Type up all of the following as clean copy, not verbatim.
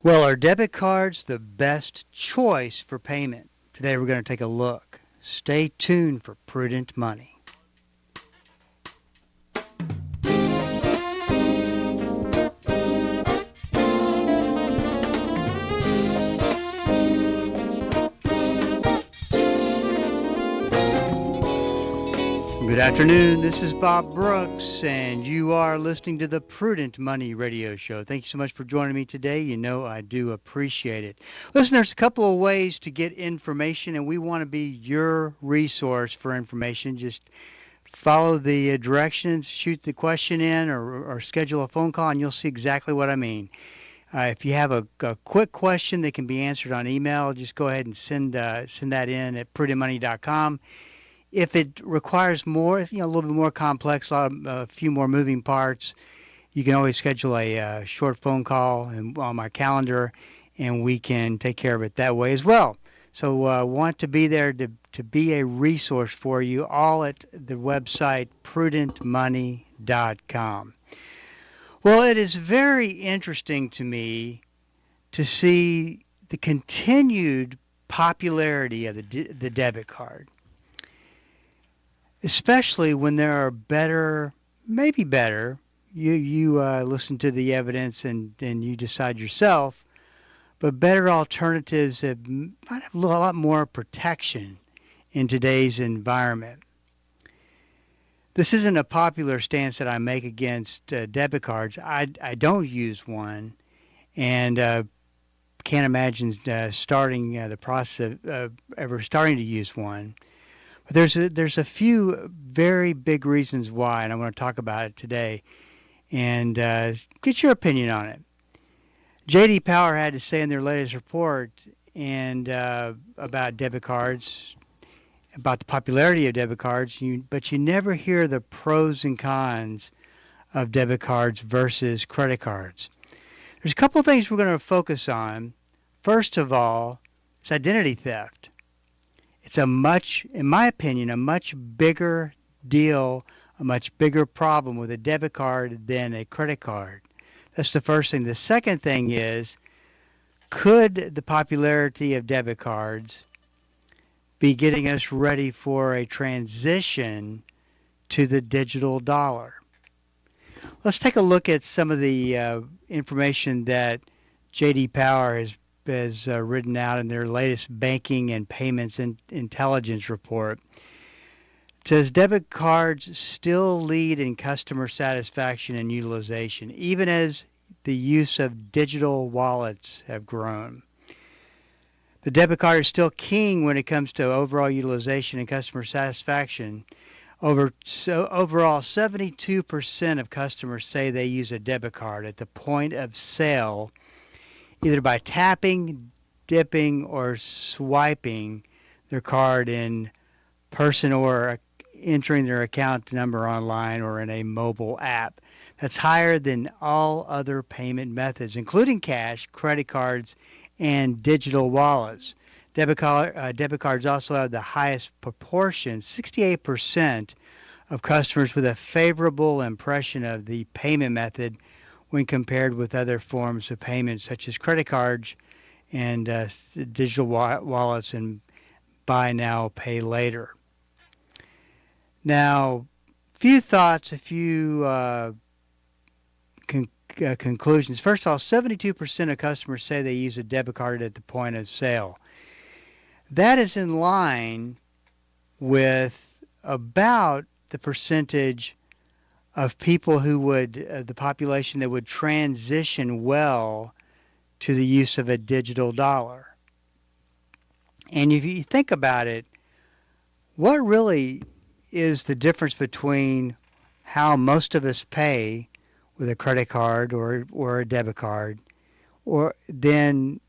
Well, are debit cards the best choice for payment? Today we're going to take a look. Stay tuned for Prudent Money. Good afternoon. This is Bob Brooks, and you are listening to the Prudent Money Radio Show. Thank you so much for joining me today. You know I do appreciate it. Listen, there's a couple of ways to get information, and we want to be your resource for information. Just follow the directions, shoot the question in, or schedule a phone call, and you'll see exactly what I mean. If you have a quick question that can be answered on email, just go ahead and send that in at prudentmoney.com. If it requires more, a little bit more complex, a few more moving parts, you can always schedule a short phone call on my calendar, and we can take care of it that way as well. So want to be there to be a resource for you, all at the website prudentmoney.com. Well, it is very interesting to me to see the continued popularity of the debit card, especially when there are better, maybe better. You listen to the evidence and you decide yourself, but better alternatives might have a lot more protection in today's environment. This isn't a popular stance that I make against debit cards. I don't use one, and can't imagine starting the process of ever starting to use one. But there's a few very big reasons why, and I want to talk about it today and get your opinion on it. J.D. Power had to say in their latest report and about debit cards, about the popularity of debit cards, but you never hear the pros and cons of debit cards versus credit cards. There's a couple of things we're going to focus on. First of all, it's identity theft. It's in my opinion, a much bigger deal, a much bigger problem with a debit card than a credit card. That's the first thing. The second thing is, could the popularity of debit cards be getting us ready for a transition to the digital dollar? Let's take a look at some of the information that J.D. Power has written out in their latest Banking and Payments Intelligence report. It says debit cards still lead in customer satisfaction and utilization, even as the use of digital wallets have grown. The debit card is still king when it comes to overall utilization and customer satisfaction. Overall, 72% of customers say they use a debit card at the point of sale, either by tapping, dipping, or swiping their card in person or entering their account number online or in a mobile app. That's higher than all other payment methods, including cash, credit cards, and digital wallets. Debit cards also have the highest proportion, 68% of customers with a favorable impression of the payment method when compared with other forms of payment such as credit cards and digital wallets and buy now, pay later. Now, few thoughts, a few conclusions. First of all, 72% of customers say they use a debit card at the point of sale. That is in line with about the percentage of people who would, the population that would transition well to the use of a digital dollar. And if you think about it, what really is the difference between how most of us pay with a credit card or a debit card, or then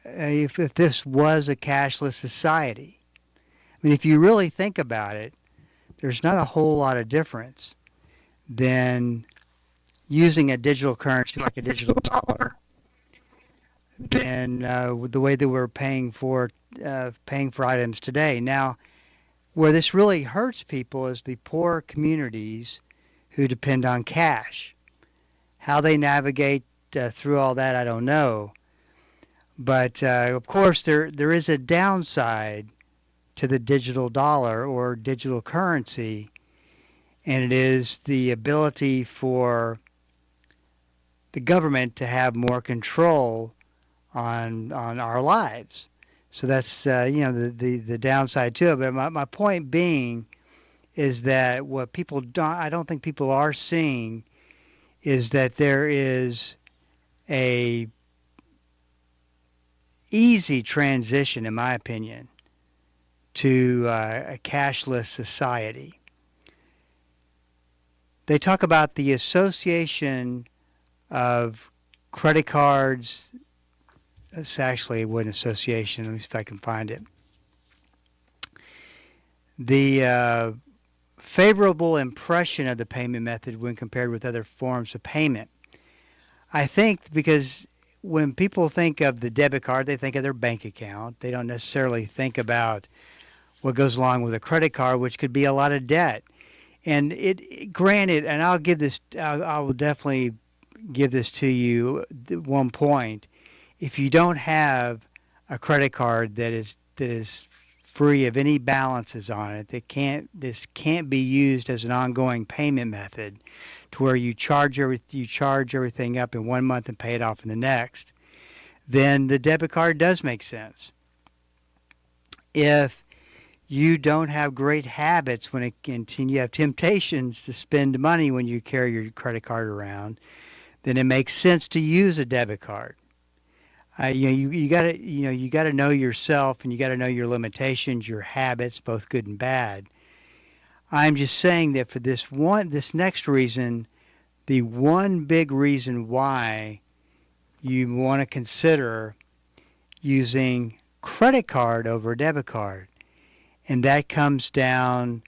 if this was a cashless society? I mean, if you really think about it, there's not a whole lot of difference than using a digital currency like a digital dollar and the way that we're paying for items today. Now, where this really hurts people is the poor communities who depend on cash. How they navigate through all that, I don't know. But of course, there is a downside to the digital dollar or digital currency, and it is the ability for the government to have more control on our lives. So that's the downside to it. But my point being is that what people don't I don't think people are seeing is that there is a easy transition, in my opinion, to a cashless society. They talk about the association of credit cards. It's actually an association. Let me see if I can find it. The favorable impression of the payment method when compared with other forms of payment. I think because when people think of the debit card, they think of their bank account. They don't necessarily think about what goes along with a credit card, which could be a lot of debt. And granted, and I will definitely give this to you at one point. If you don't have a credit card that is free of any balances on it, this can't be used as an ongoing payment method to where you charge everything up in one month and pay it off in the next, then the debit card does make sense. If you don't have great habits when it and you have temptations to spend money when you carry your credit card around, then it makes sense to use a debit card. You gotta know yourself and you gotta know your limitations, your habits, both good and bad. I'm just saying that for this next reason, the one big reason why you want to consider using credit card over debit card, and that comes down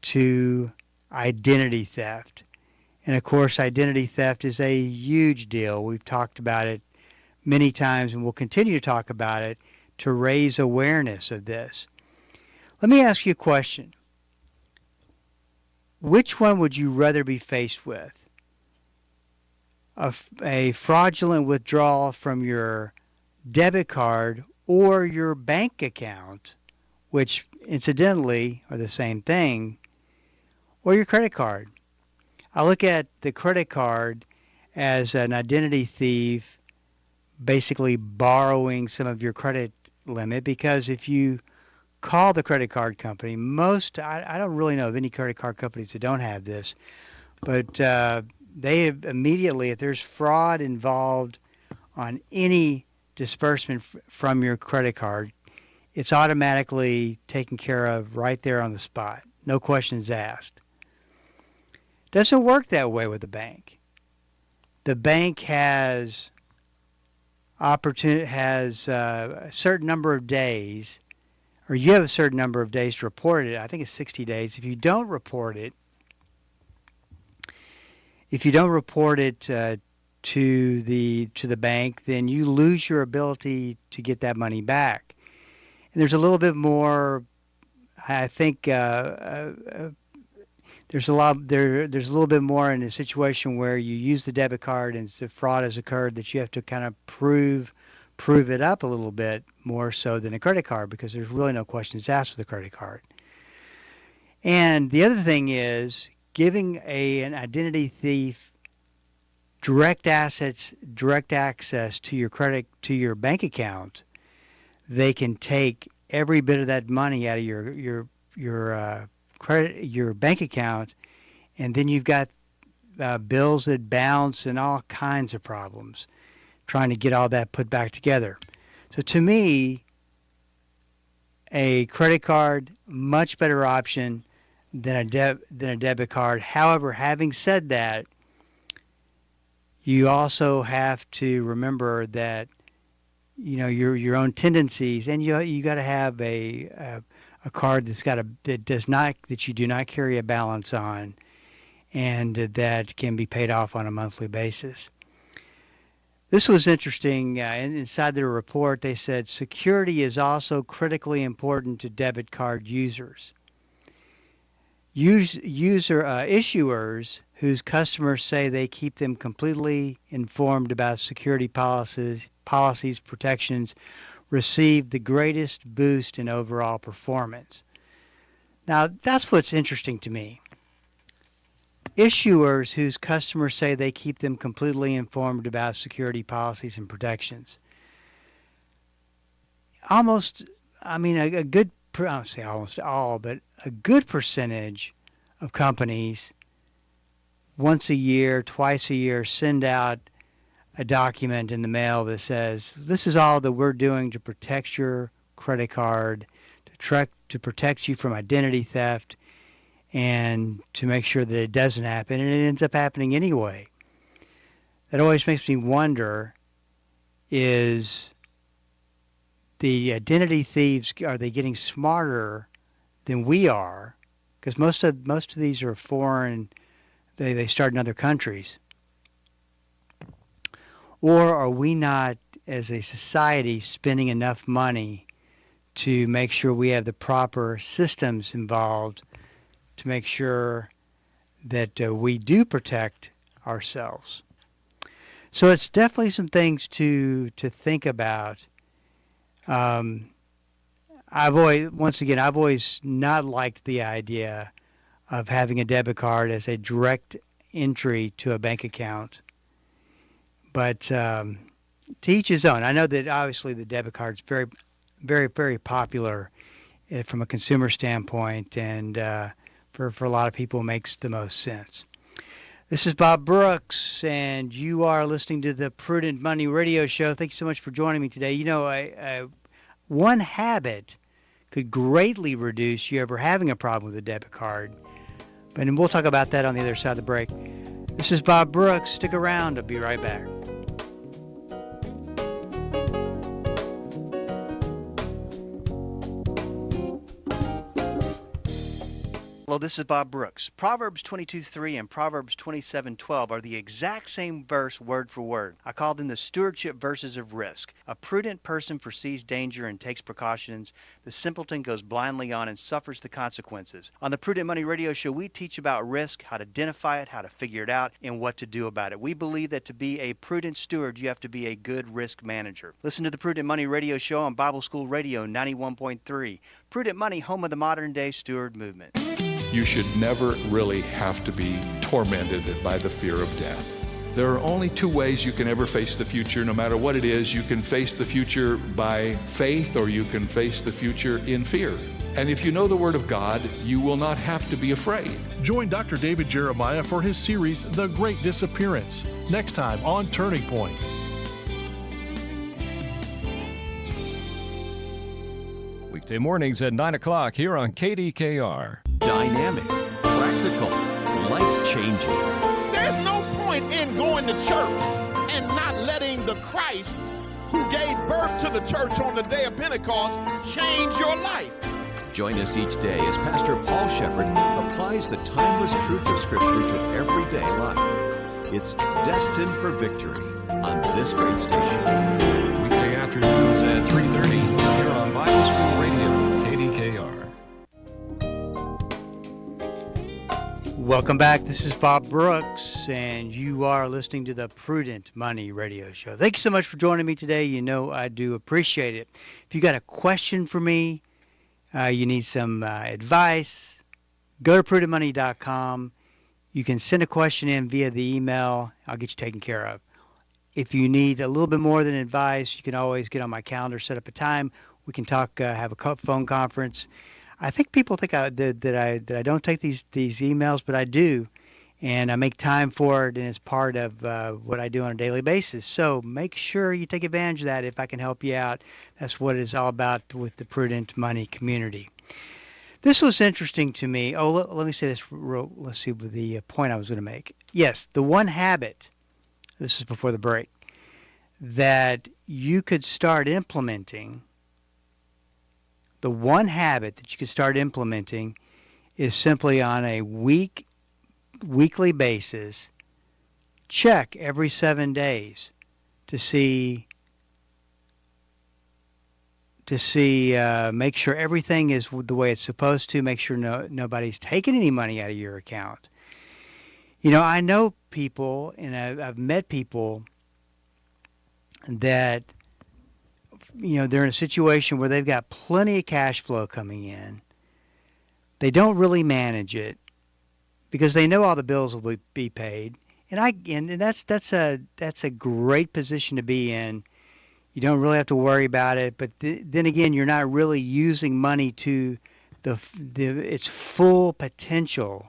to identity theft. And of course, identity theft is a huge deal. We've talked about it many times and we'll continue to talk about it to raise awareness of this. Let me ask you a question. Which one would you rather be faced with? A fraudulent withdrawal from your debit card or your bank account, which incidentally are the same thing, or your credit card? I look at the credit card as an identity thief basically borrowing some of your credit limit because if you call the credit card company, I don't really know of any credit card companies that don't have this, but they immediately, if there's fraud involved on any disbursement from your credit card, it's automatically taken care of right there on the spot. No questions asked. Doesn't work that way with the bank. The bank has a certain number of days, or you have a certain number of days to report it. I think it's 60 days. If you don't report it, to the bank, then you lose your ability to get that money back. And there's a little bit more. I think there's a little bit more in a situation where you use the debit card and the fraud has occurred that you have to kind of prove it up a little bit more so than a credit card because there's really no questions asked with a credit card. And the other thing is giving an identity thief direct access to your bank account. They can take every bit of that money out of your bank account, and then you've got bills that bounce and all kinds of problems trying to get all that put back together. So to me, a credit card much better option than a debit card. However, having said that, you also have to remember that your own tendencies, and you got to have a card that you do not carry a balance on, and that can be paid off on a monthly basis. This was interesting. Inside their report, they said security is also critically important to debit card users. Issuers whose customers say they keep them completely informed about security policies, protections, receive the greatest boost in overall performance. Now, that's what's interesting to me. Issuers whose customers say they keep them completely informed about security policies and protections. Almost, I mean, a good, I don't say almost all, but a good percentage of companies once a year, twice a year, send out a document in the mail that says, this is all that we're doing to protect your credit card, to protect you from identity theft, and to make sure that it doesn't happen, and it ends up happening anyway. That always makes me wonder, is the identity thieves, are they getting smarter than we are? Because most of these are foreign, they start in other countries. Or are we not, as a society, spending enough money to make sure we have the proper systems involved to make sure that we do protect ourselves? So it's definitely some things to think about. I've always not liked the idea of having a debit card as a direct entry to a bank account. But to each his own. I know that obviously the debit card is very, very, very popular from a consumer standpoint, and for a lot of people, makes the most sense. This is Bob Brooks, and you are listening to the Prudent Money Radio Show. Thank you so much for joining me today. You know, one habit could greatly reduce you ever having a problem with a debit card. And we'll talk about that on the other side of the break. This is Bob Brooks. Stick around. I'll be right back. Hello, this is Bob Brooks. Proverbs 22:3 and Proverbs 27:12 are the exact same verse word for word. I call them the stewardship verses of risk. A prudent person foresees danger and takes precautions. The simpleton goes blindly on and suffers the consequences. On the Prudent Money Radio Show, we teach about risk, how to identify it, how to figure it out, and what to do about it. We believe that to be a prudent steward, you have to be a good risk manager. Listen to the Prudent Money Radio Show on Bible School Radio 91.3. Prudent Money, home of the modern-day steward movement. You should never really have to be tormented by the fear of death. There are only two ways you can ever face the future, no matter what it is. You can face the future by faith, or you can face the future in fear. And if you know the Word of God, you will not have to be afraid. Join Dr. David Jeremiah for his series, The Great Disappearance, next time on Turning Point. Weekday mornings at 9 o'clock here on KDKR. Dynamic, practical, life-changing. There's no point in going to church and not letting the Christ who gave birth to the church on the day of Pentecost change your life. Join us each day as Pastor Paul Shepherd applies the timeless truth of Scripture to everyday life. It's destined for victory on this great station. Weekday afternoons at 3:30 here on Bible School Radio, KDKR. Welcome back. This is Bob Brooks, and you are listening to the Prudent Money Radio Show. Thank you so much for joining me today. You know I do appreciate it. If you got a question for me, you need some advice, go to prudentmoney.com. You can send a question in via the email. I'll get you taken care of. If you need a little bit more than advice, you can always get on my calendar, set up a time. We can talk, have a phone conference. I think people think that I don't take these emails, but I do, and I make time for it, and it's part of what I do on a daily basis. So make sure you take advantage of that if I can help you out. That's what it's all about with the Prudent Money community. This was interesting to me. Oh, let me say this. Let's see the point I was going to make. Yes, the one habit, this is before the break, that you could start implementing. The one habit that you can start implementing is simply on a weekly basis, check every 7 days to make sure everything is the way it's supposed to, make sure nobody's taking any money out of your account. I know people, and I've met people that, they're in a situation where they've got plenty of cash flow coming in. They don't really manage it because they know all the bills will be paid. And that's a great position to be in. You don't really have to worry about it, but then again, you're not really using money to its full potential.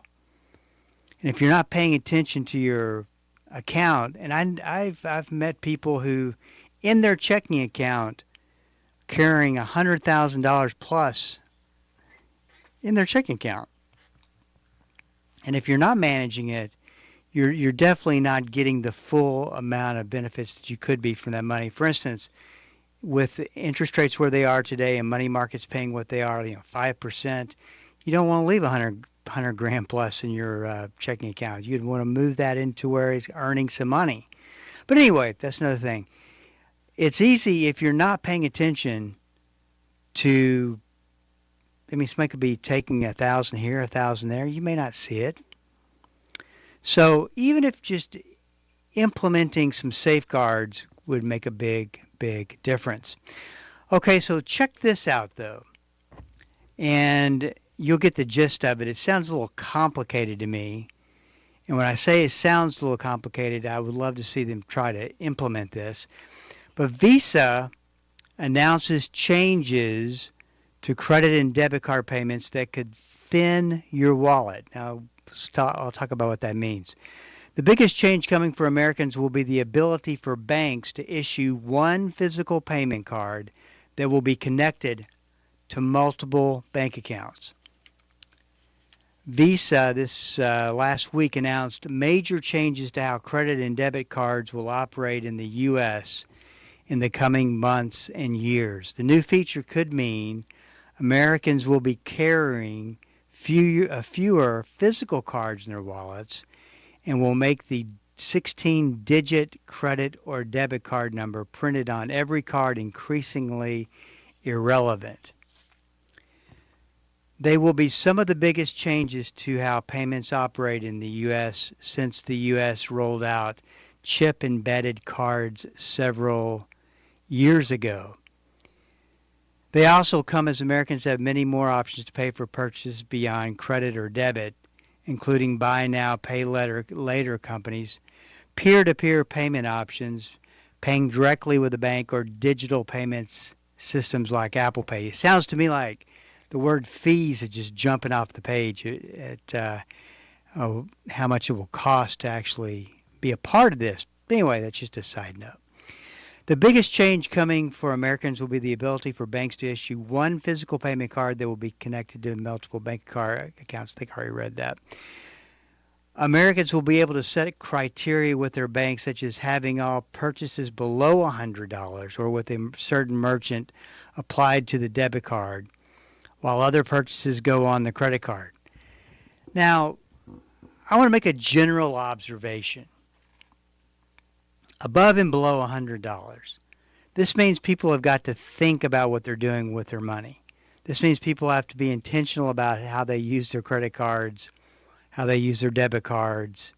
And if you're not paying attention to your account, and I've met people who, in their checking account, carrying $100,000 plus in their checking account, and if you're not managing it, you're definitely not getting the full amount of benefits that you could be from that money. For instance, with interest rates where they are today and money markets paying what they are, 5%, you don't want to leave 100 grand plus in your checking account. You'd want to move that into where it's earning some money. But anyway, that's another thing. It's easy if you're not paying attention to, somebody could be taking 1,000 here, 1,000 there. You may not see it. So even if just implementing some safeguards would make a big, big difference. Okay, so check this out, though, and you'll get the gist of it. It sounds a little complicated to me, and when I say it sounds a little complicated, I would love to see them try to implement this. But Visa announces changes to credit and debit card payments that could thin your wallet. Now, I'll talk about what that means. The biggest change coming for Americans will be the ability for banks to issue one physical payment card that will be connected to multiple bank accounts. Visa this last week announced major changes to how credit and debit cards will operate in the U.S. in the coming months and years. The new feature could mean Americans will be carrying fewer physical cards in their wallets and will make the 16-digit credit or debit card number printed on every card increasingly irrelevant. They will be some of the biggest changes to how payments operate in the U.S. since the U.S. rolled out chip-embedded cards several years ago. They also come as Americans have many more options to pay for purchases beyond credit or debit, including buy now, pay later companies, peer-to-peer payment options, paying directly with a bank, or digital payments systems like Apple Pay. It sounds to me like the word fees is just jumping off the page at how much it will cost to actually be a part of this. Anyway, that's just a side note. The biggest change coming for Americans will be the ability for banks to issue one physical payment card that will be connected to multiple bank card accounts. I think I already read that. Americans will be able to set criteria with their banks, such as having all purchases below $100 or with a certain merchant applied to the debit card, while other purchases go on the credit card. Now, I want to make a general observation. Above and below $100. This means people have got to think about what they're doing with their money. This means people have to be intentional about how they use their credit cards, how they use their debit cards,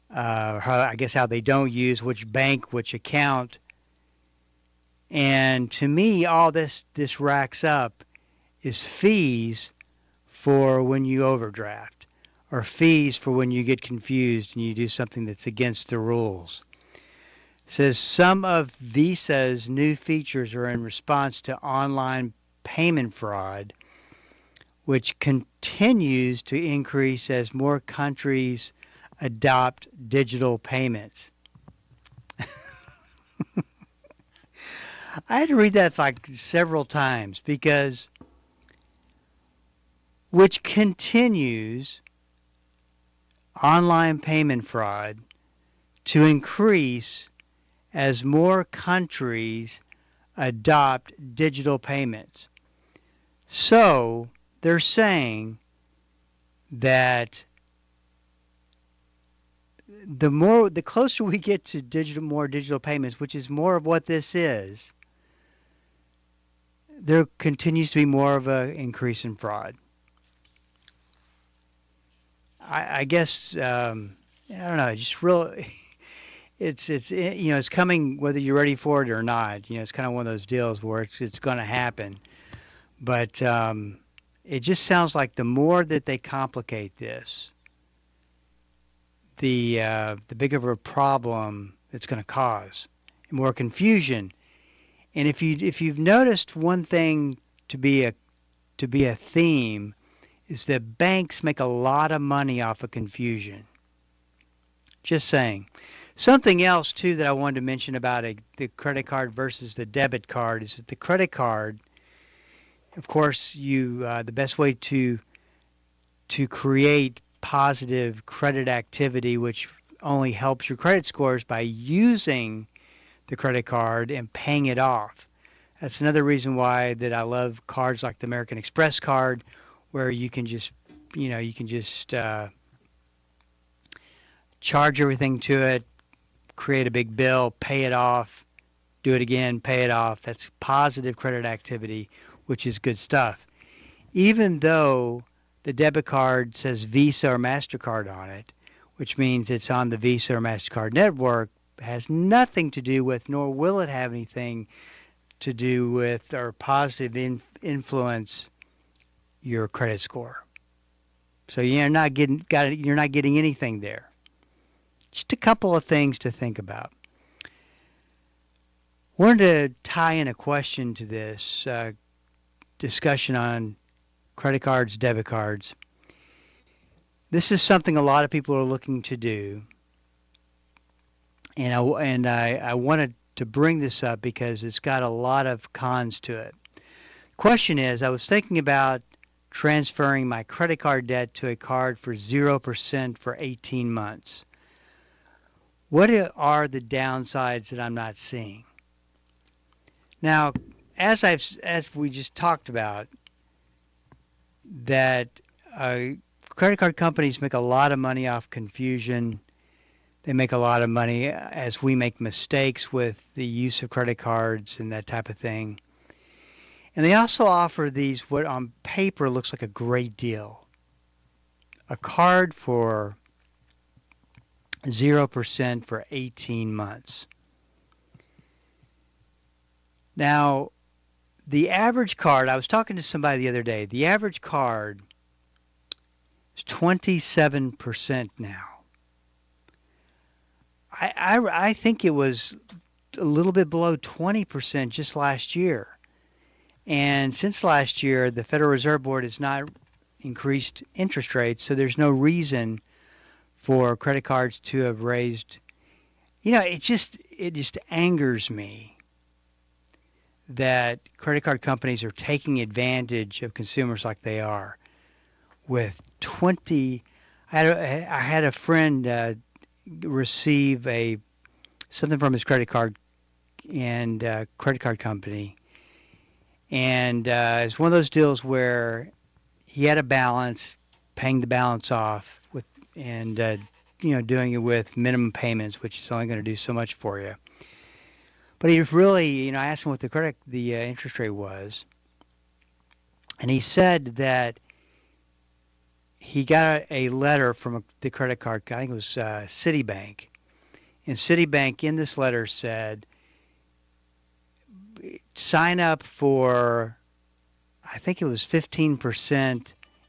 how they don't use, which bank, which account. And to me, all this racks up is fees for when you overdraft, or fees for when you get confused and you do something that's against the rules. It says some of Visa's new features are in response to online payment fraud, which continues to increase as more countries adopt digital payments. I had to read that like several times because which continues online payment fraud to increase as more countries adopt digital payments. So they're saying that the closer we get to more digital payments, which is more of what this is, there continues to be more of an increase in fraud. I guess I don't know, just real. It's it's coming whether you're ready for it or not. It's kind of one of those deals where it's going to happen. But it just sounds like the more that they complicate this, the bigger of a problem it's going to cause, more confusion. And if you've noticed one thing to be a theme is that banks make a lot of money off of confusion. Just saying. Something else too that I wanted to mention about the credit card versus the debit card is that the credit card, of course, the best way to create positive credit activity, which only helps your credit scores by using the credit card and paying it off. That's another reason why that I love cards like the American Express card, where you can just charge everything to it, create a big bill, pay it off, do it again, pay it off. That's positive credit activity, which is good stuff. Even though the debit card says Visa or MasterCard on it, which means it's on the Visa or MasterCard network, has nothing to do with, nor will it have anything to do with or positive influence your credit score. So you're not getting anything there. Just a couple of things to think about. Wanted to tie in a question to this discussion on credit cards, debit cards. This is something a lot of people are looking to do, and I wanted to bring this up because it's got a lot of cons to it. Question is, I was thinking about transferring my credit card debt to a card for 0% for 18 months. What are the downsides that I'm not seeing? Now, as we just talked about, that credit card companies make a lot of money off confusion. They make a lot of money as we make mistakes with the use of credit cards and that type of thing. And they also offer these, what on paper looks like a great deal. A card for 0% for 18 months. Now, the average card, I was talking to somebody the other day, the average card is 27% now. I think it was a little bit below 20% just last year. And since last year, the Federal Reserve Board has not increased interest rates, so there's no reason for credit cards to have raised. It just angers me that credit card companies are taking advantage of consumers like they are. With 20, I had a friend receive something from his credit card and credit card company, and it's one of those deals where he had a balance, paying the balance off with, and doing it with minimum payments, which is only going to do so much for you. But he really, I asked him what the interest rate was, and he said that he got a letter from the credit card, I think it was Citibank, and Citibank in this letter said, sign up for, I think it was 15%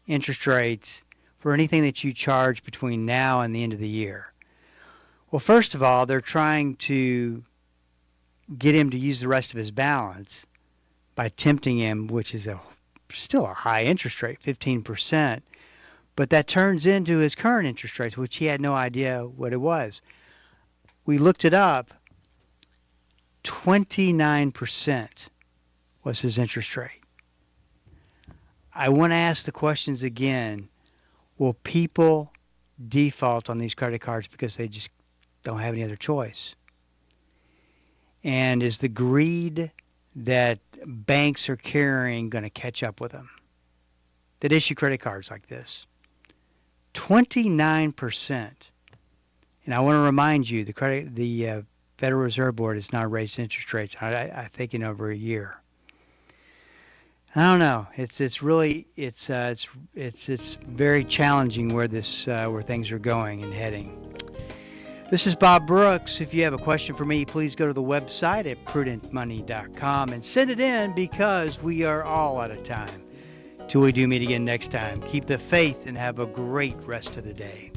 interest rates for anything that you charge between now and the end of the year. Well, first of all, they're trying to get him to use the rest of his balance by tempting him, which is still a high interest rate, 15%. But that turns into his current interest rates, which he had no idea what it was. We looked it up. 29% was his interest rate. I want to ask the questions again. Will people default on these credit cards because they just don't have any other choice? And is the greed that banks are carrying going to catch up with them that issue credit cards like this? 29%. And I want to remind you, the Federal Reserve Board has not raised interest rates, I think, in over a year. I don't know. It's really very challenging where things are going and heading. This is Bob Brooks. If you have a question for me, please go to the website at prudentmoney.com and send it in, because we are all out of time. Till we do meet again next time, keep the faith and have a great rest of the day.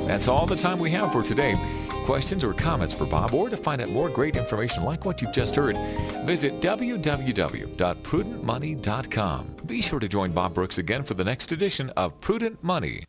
That's all the time we have for today. Questions or comments for Bob, or to find out more great information like what you've just heard, visit www.prudentmoney.com. Be sure to join Bob Brooks again for the next edition of Prudent Money.